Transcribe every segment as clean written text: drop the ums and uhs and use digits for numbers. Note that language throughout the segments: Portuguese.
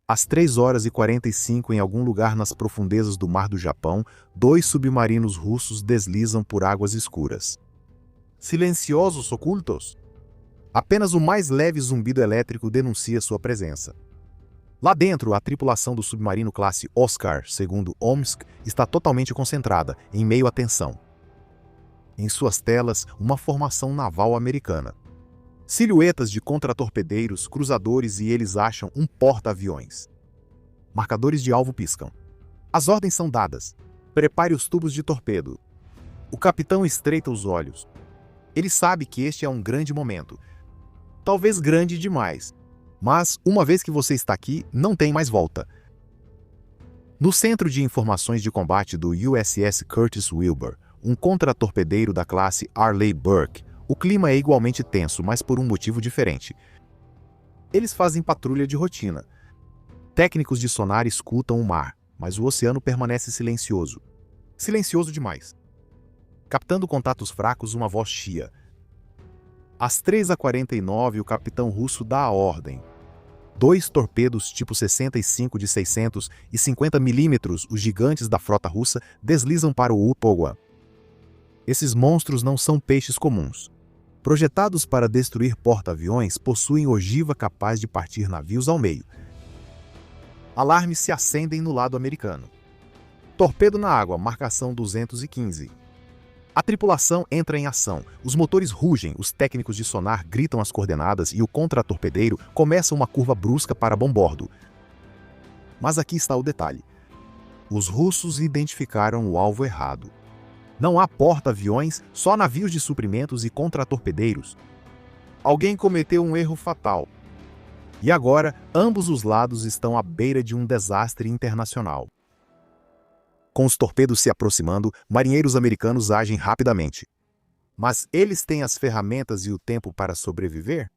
Às 3h45, em algum lugar nas profundezas do Mar do Japão, 2 submarinos russos deslizam por águas escuras. Silenciosos ocultos? Apenas o mais leve zumbido elétrico denuncia sua presença. Lá dentro, a tripulação do submarino classe Oscar, segundo Omsk, está totalmente concentrada, em meio à tensão. Em suas telas, uma formação naval americana. Silhuetas de contratorpedeiros, cruzadores e eles acham um porta-aviões. Marcadores de alvo piscam. As ordens são dadas. Prepare os tubos de torpedo. O capitão estreita os olhos. Ele sabe que este é um grande momento. Talvez grande demais. Mas, uma vez que você está aqui, não tem mais volta. No Centro de Informações de Combate do USS Curtis Wilbur, um contratorpedeiro da classe Arleigh Burke, o clima é igualmente tenso, mas por um motivo diferente. Eles fazem patrulha de rotina. Técnicos de sonar escutam o mar, mas o oceano permanece silencioso. Silencioso demais. Captando contatos fracos, uma voz chia. Às 3h49, o capitão russo dá a ordem. 2 torpedos tipo 65 de 650 milímetros, os gigantes da frota russa, deslizam para o Upowa. Esses monstros não são peixes comuns. Projetados para destruir porta-aviões, possuem ogiva capaz de partir navios ao meio. Alarmes se acendem no lado americano. Torpedo na água, marcação 215. A tripulação entra em ação. Os motores rugem, os técnicos de sonar gritam as coordenadas e o contratorpedeiro começa uma curva brusca para bombordo. Mas aqui está o detalhe. Os russos identificaram o alvo errado. Não há porta-aviões, só navios de suprimentos e contratorpedeiros. Alguém cometeu um erro fatal. E agora, ambos os lados estão à beira de um desastre internacional. Com os torpedos se aproximando, marinheiros americanos agem rapidamente. Mas eles têm as ferramentas e o tempo para sobreviver?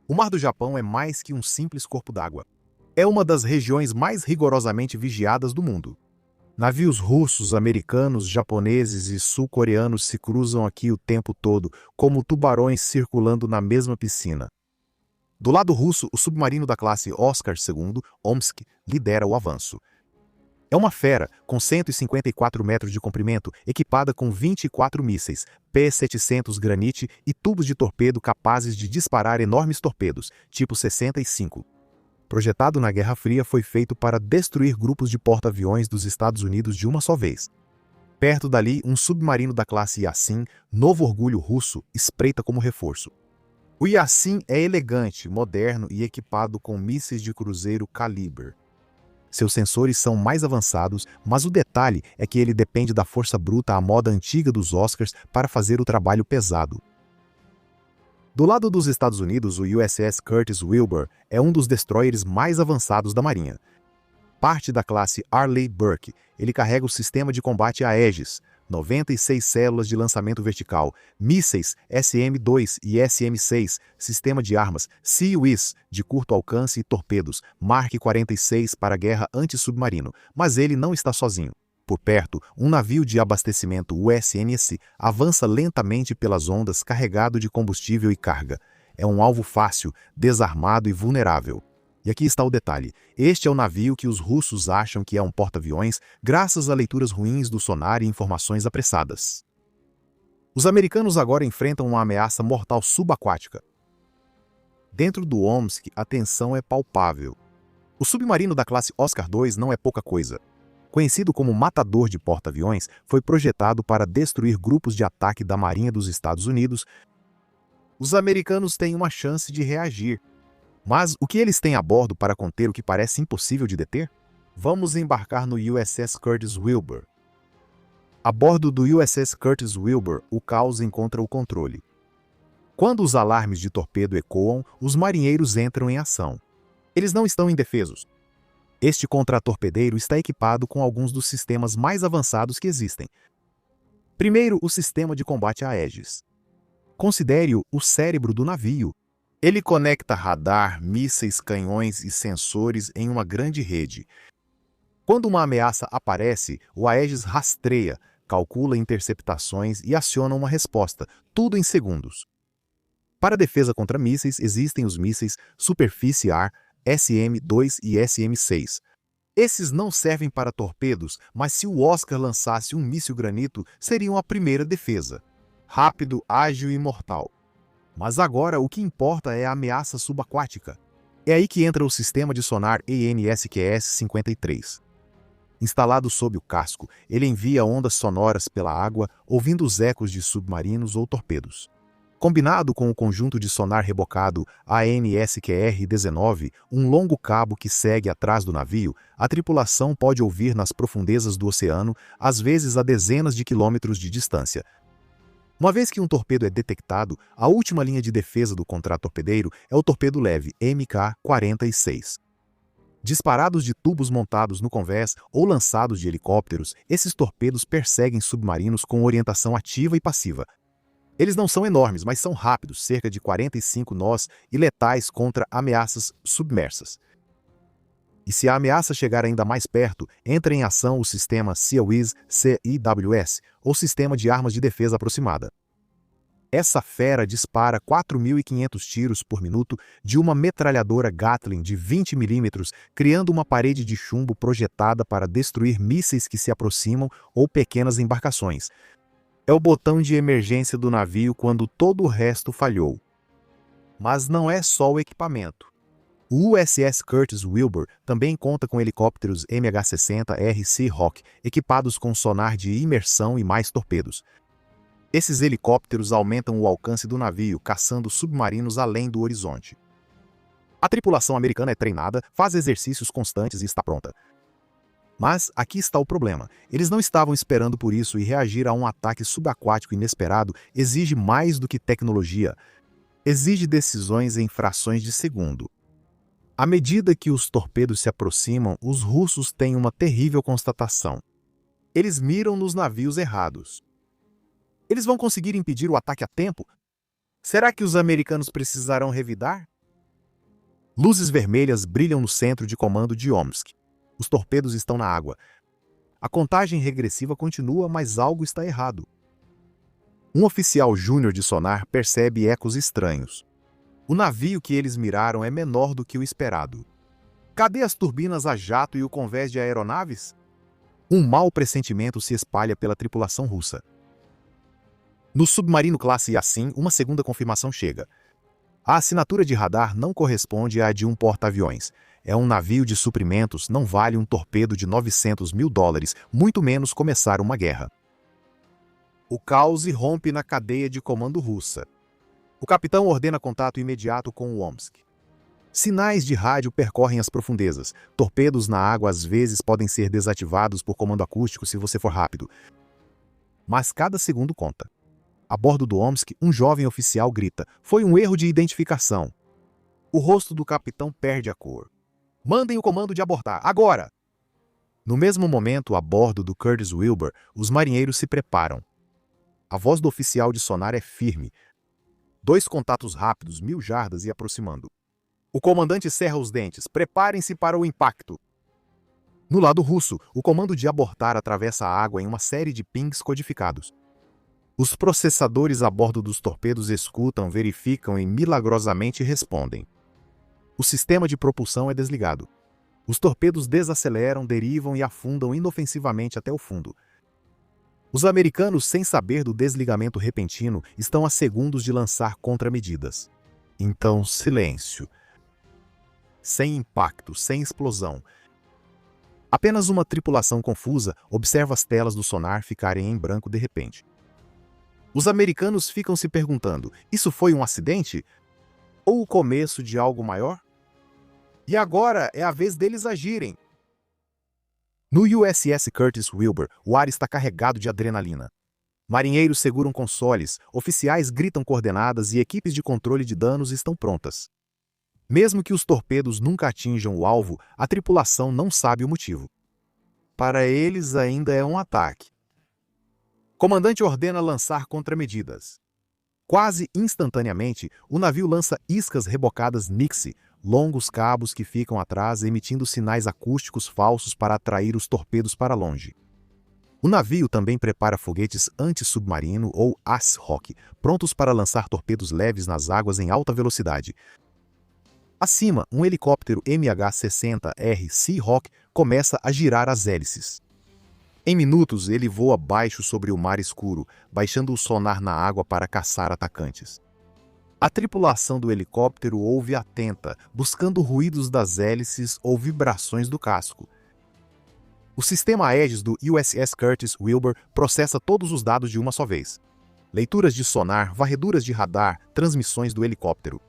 O Mar do Japão é mais que um simples corpo d'água. É uma das regiões mais rigorosamente vigiadas do mundo. Navios russos, americanos, japoneses e sul-coreanos se cruzam aqui o tempo todo, como tubarões circulando na mesma piscina. Do lado russo, o submarino da classe Oscar II, Omsk, lidera o avanço. É uma fera, com 154 metros de comprimento, equipada com 24 mísseis, P-700 Granite e tubos de torpedo capazes de disparar enormes torpedos, tipo 65. Projetado na Guerra Fria, foi feito para destruir grupos de porta-aviões dos Estados Unidos de uma só vez. Perto dali, um submarino da classe Yassin, novo orgulho russo, espreita como reforço. O Yassin é elegante, moderno e equipado com mísseis de cruzeiro Kaliber. Seus sensores são mais avançados, mas o detalhe é que ele depende da força bruta à moda antiga dos Oscars para fazer o trabalho pesado. Do lado dos Estados Unidos, o USS Curtis Wilbur é um dos destroyers mais avançados da Marinha. Parte da classe Arleigh Burke, ele carrega o sistema de combate Aegis, 96 células de lançamento vertical, mísseis SM-2 e SM-6, sistema de armas Sea-Wiz de curto alcance e torpedos, Mark 46 para guerra antissubmarino, mas ele não está sozinho. Por perto, um navio de abastecimento USNS avança lentamente pelas ondas carregado de combustível e carga. É um alvo fácil, desarmado e vulnerável. E aqui está o detalhe. Este é o navio que os russos acham que é um porta-aviões graças a leituras ruins do sonar e informações apressadas. Os americanos agora enfrentam uma ameaça mortal subaquática. Dentro do Omsk, a tensão é palpável. O submarino da classe Oscar II não é pouca coisa. Conhecido como matador de porta-aviões, foi projetado para destruir grupos de ataque da Marinha dos Estados Unidos. Os americanos têm uma chance de reagir. Mas o que eles têm a bordo para conter o que parece impossível de deter? Vamos embarcar no USS Curtis Wilbur. A bordo do USS Curtis Wilbur, o caos encontra o controle. Quando os alarmes de torpedo ecoam, os marinheiros entram em ação. Eles não estão indefesos. Este contratorpedeiro está equipado com alguns dos sistemas mais avançados que existem. Primeiro, o sistema de combate Aegis. Considere-o o cérebro do navio. Ele conecta radar, mísseis, canhões e sensores em uma grande rede. Quando uma ameaça aparece, o Aegis rastreia, calcula interceptações e aciona uma resposta, tudo em segundos. Para defesa contra mísseis, existem os mísseis superfície-ar, SM-2 e SM-6. Esses não servem para torpedos, mas se o Oscar lançasse um míssil granito, seriam a primeira defesa. Rápido, ágil e mortal. Mas agora o que importa é a ameaça subaquática. É aí que entra o sistema de sonar ANSQS-53. Instalado sob o casco, ele envia ondas sonoras pela água, ouvindo os ecos de submarinos ou torpedos. Combinado com o conjunto de sonar rebocado ANSQR-19, um longo cabo que segue atrás do navio, a tripulação pode ouvir nas profundezas do oceano, às vezes a dezenas de quilômetros de distância. Uma vez que um torpedo é detectado, a última linha de defesa do contratorpedeiro é o torpedo leve MK-46. Disparados de tubos montados no convés ou lançados de helicópteros, esses torpedos perseguem submarinos com orientação ativa e passiva. Eles não são enormes, mas são rápidos, cerca de 45 nós, e letais contra ameaças submersas. E se a ameaça chegar ainda mais perto, entra em ação o sistema CIWS, ou Sistema de Armas de Defesa Aproximada. Essa fera dispara 4.500 tiros por minuto de uma metralhadora Gatling de 20 mm, criando uma parede de chumbo projetada para destruir mísseis que se aproximam ou pequenas embarcações. É o botão de emergência do navio quando todo o resto falhou. Mas não é só o equipamento. O USS Curtis Wilbur também conta com helicópteros MH-60R Seahawk, equipados com sonar de imersão e mais torpedos. Esses helicópteros aumentam o alcance do navio, caçando submarinos além do horizonte. A tripulação americana é treinada, faz exercícios constantes e está pronta. Mas aqui está o problema. Eles não estavam esperando por isso e reagir a um ataque subaquático inesperado exige mais do que tecnologia. Exige decisões em frações de segundo. À medida que os torpedos se aproximam, os russos têm uma terrível constatação. Eles miram nos navios errados. Eles vão conseguir impedir o ataque a tempo? Será que os americanos precisarão revidar? Luzes vermelhas brilham no centro de comando de Omsk. Os torpedos estão na água. A contagem regressiva continua, mas algo está errado. Um oficial júnior de sonar percebe ecos estranhos. O navio que eles miraram é menor do que o esperado. Cadê as turbinas a jato e o convés de aeronaves? Um mau pressentimento se espalha pela tripulação russa. No submarino classe Yassin, uma segunda confirmação chega. A assinatura de radar não corresponde à de um porta-aviões. É um navio de suprimentos, não vale um torpedo de $900 mil, muito menos começar uma guerra. O caos irrompe na cadeia de comando russa. O capitão ordena contato imediato com o Omsk. Sinais de rádio percorrem as profundezas. Torpedos na água às vezes podem ser desativados por comando acústico se você for rápido. Mas cada segundo conta. A bordo do Omsk, um jovem oficial grita: "Foi um erro de identificação." O rosto do capitão perde a cor. "Mandem o comando de abortar, agora!" No mesmo momento, a bordo do Curtis Wilbur, os marinheiros se preparam. A voz do oficial de sonar é firme. 2 contatos rápidos, 1000 jardas e aproximando. O comandante cerra os dentes. "Preparem-se para o impacto." No lado russo, o comando de abortar atravessa a água em uma série de pings codificados. Os processadores a bordo dos torpedos escutam, verificam e milagrosamente respondem. O sistema de propulsão é desligado. Os torpedos desaceleram, derivam e afundam inofensivamente até o fundo. Os americanos, sem saber do desligamento repentino, estão a segundos de lançar contramedidas. Então, silêncio. Sem impacto, sem explosão. Apenas uma tripulação confusa observa as telas do sonar ficarem em branco de repente. Os americanos ficam se perguntando: isso foi um acidente? Ou o começo de algo maior? E agora é a vez deles agirem. No USS Curtis Wilbur, o ar está carregado de adrenalina. Marinheiros seguram consoles, oficiais gritam coordenadas e equipes de controle de danos estão prontas. Mesmo que os torpedos nunca atinjam o alvo, a tripulação não sabe o motivo. Para eles ainda é um ataque. Comandante ordena lançar contramedidas. Quase instantaneamente, o navio lança iscas rebocadas Nixie, longos cabos que ficam atrás emitindo sinais acústicos falsos para atrair os torpedos para longe. O navio também prepara foguetes anti-submarino ou ASROC, prontos para lançar torpedos leves nas águas em alta velocidade. Acima, um helicóptero MH-60R Seahawk começa a girar as hélices. Em minutos, ele voa baixo sobre o mar escuro, baixando o sonar na água para caçar atacantes. A tripulação do helicóptero ouve atenta, buscando ruídos das hélices ou vibrações do casco. O sistema Aegis do USS Curtis Wilbur processa todos os dados de uma só vez. Leituras de sonar, varreduras de radar, transmissões do helicóptero.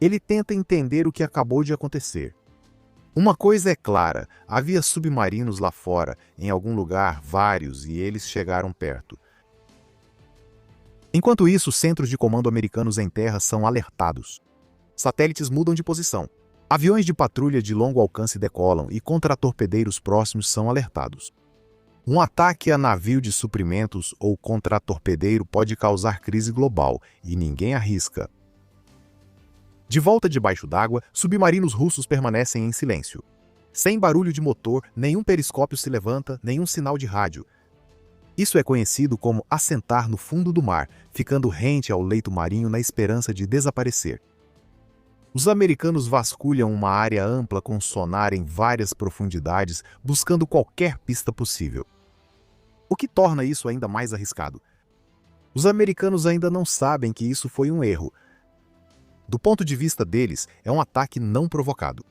Ele tenta entender o que acabou de acontecer. Uma coisa é clara, havia submarinos lá fora, em algum lugar, vários, e eles chegaram perto. Enquanto isso, centros de comando americanos em terra são alertados. Satélites mudam de posição. Aviões de patrulha de longo alcance decolam e contratorpedeiros próximos são alertados. Um ataque a navio de suprimentos ou contratorpedeiro pode causar crise global, e ninguém arrisca. De volta debaixo d'água, submarinos russos permanecem em silêncio. Sem barulho de motor, nenhum periscópio se levanta, nenhum sinal de rádio. Isso é conhecido como assentar no fundo do mar, ficando rente ao leito marinho na esperança de desaparecer. Os americanos vasculham uma área ampla com sonar em várias profundidades, buscando qualquer pista possível. O que torna isso ainda mais arriscado? Os americanos ainda não sabem que isso foi um erro. Do ponto de vista deles, é um ataque não provocado.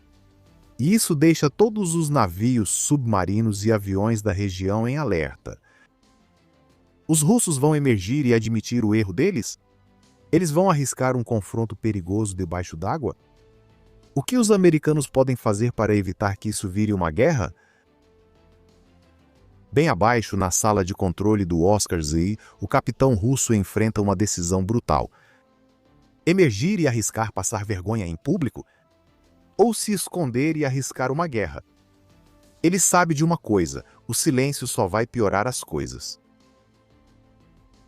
E isso deixa todos os navios, submarinos e aviões da região em alerta. Os russos vão emergir e admitir o erro deles? Eles vão arriscar um confronto perigoso debaixo d'água? O que os americanos podem fazer para evitar que isso vire uma guerra? Bem abaixo, na sala de controle do Oscar Z, o capitão russo enfrenta uma decisão brutal. Emergir e arriscar passar vergonha em público? Ou se esconder e arriscar uma guerra? Ele sabe de uma coisa: o silêncio só vai piorar as coisas.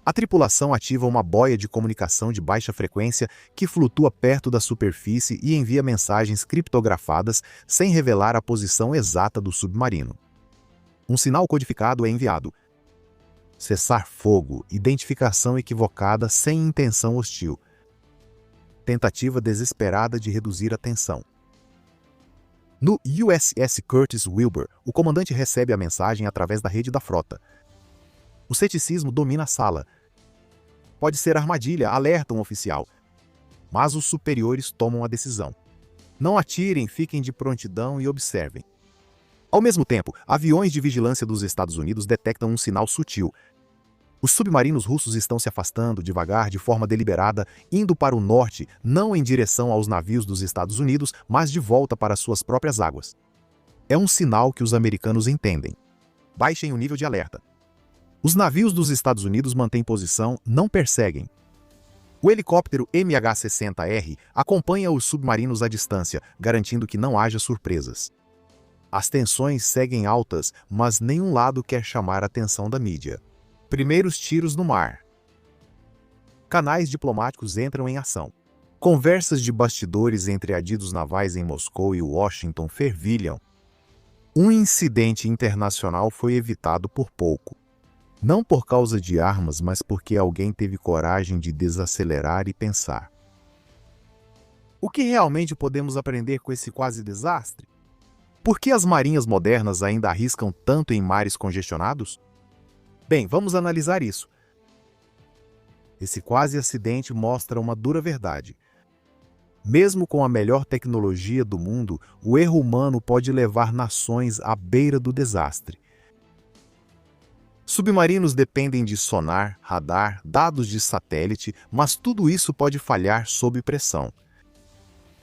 A tripulação ativa uma boia de comunicação de baixa frequência que flutua perto da superfície e envia mensagens criptografadas sem revelar a posição exata do submarino. Um sinal codificado é enviado. Cessar fogo, identificação equivocada sem intenção hostil. Tentativa desesperada de reduzir a tensão. No USS Curtis Wilbur, o comandante recebe a mensagem através da rede da frota. O ceticismo domina a sala. Pode ser armadilha, alerta um oficial. Mas os superiores tomam a decisão. Não atirem, fiquem de prontidão e observem. Ao mesmo tempo, aviões de vigilância dos Estados Unidos detectam um sinal sutil. Os submarinos russos estão se afastando devagar, de forma deliberada, indo para o norte, não em direção aos navios dos Estados Unidos, mas de volta para suas próprias águas. É um sinal que os americanos entendem. Baixem o nível de alerta. Os navios dos Estados Unidos mantêm posição, não perseguem. O helicóptero MH-60R acompanha os submarinos à distância, garantindo que não haja surpresas. As tensões seguem altas, mas nenhum lado quer chamar a atenção da mídia. Primeiros tiros no mar. Canais diplomáticos entram em ação. Conversas de bastidores entre adidos navais em Moscou e Washington fervilham. Um incidente internacional foi evitado por pouco. Não por causa de armas, mas porque alguém teve coragem de desacelerar e pensar. O que realmente podemos aprender com esse quase desastre? Por que as marinhas modernas ainda arriscam tanto em mares congestionados? Bem, vamos analisar isso. Esse quase acidente mostra uma dura verdade. Mesmo com a melhor tecnologia do mundo, o erro humano pode levar nações à beira do desastre. Submarinos dependem de sonar, radar, dados de satélite, mas tudo isso pode falhar sob pressão.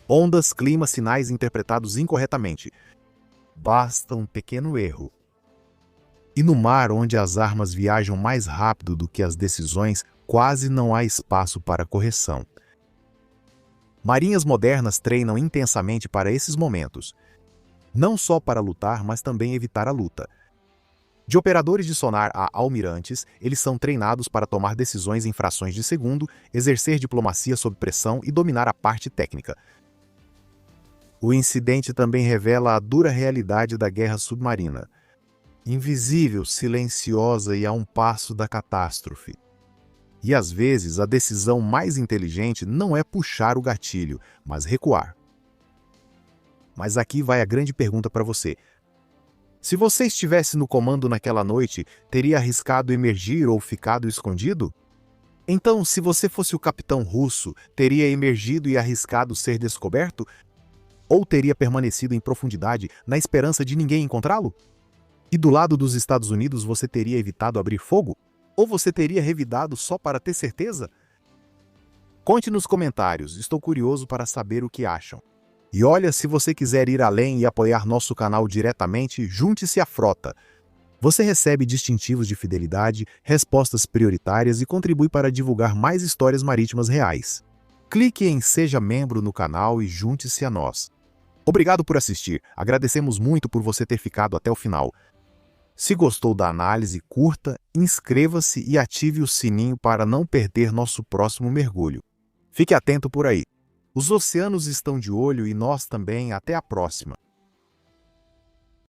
Ondas, clima, sinais interpretados incorretamente. Basta um pequeno erro. E no mar, onde as armas viajam mais rápido do que as decisões, quase não há espaço para correção. Marinhas modernas treinam intensamente para esses momentos. Não só para lutar, mas também evitar a luta. De operadores de sonar a almirantes, eles são treinados para tomar decisões em frações de segundo, exercer diplomacia sob pressão e dominar a parte técnica. O incidente também revela a dura realidade da guerra submarina. Invisível, silenciosa e a um passo da catástrofe. E às vezes a decisão mais inteligente não é puxar o gatilho, mas recuar. Mas aqui vai a grande pergunta para você. Se você estivesse no comando naquela noite, teria arriscado emergir ou ficado escondido? Então, se você fosse o capitão russo, teria emergido e arriscado ser descoberto? Ou teria permanecido em profundidade na esperança de ninguém encontrá-lo? E do lado dos Estados Unidos você teria evitado abrir fogo? Ou você teria revidado só para ter certeza? Conte nos comentários, estou curioso para saber o que acham. E olha, se você quiser ir além e apoiar nosso canal diretamente, junte-se à frota. Você recebe distintivos de fidelidade, respostas prioritárias e contribui para divulgar mais histórias marítimas reais. Clique em Seja Membro no canal e junte-se a nós. Obrigado por assistir, agradecemos muito por você ter ficado até o final. Se gostou da análise, curta, inscreva-se e ative o sininho para não perder nosso próximo mergulho. Fique atento por aí. Os oceanos estão de olho e nós também. Até a próxima.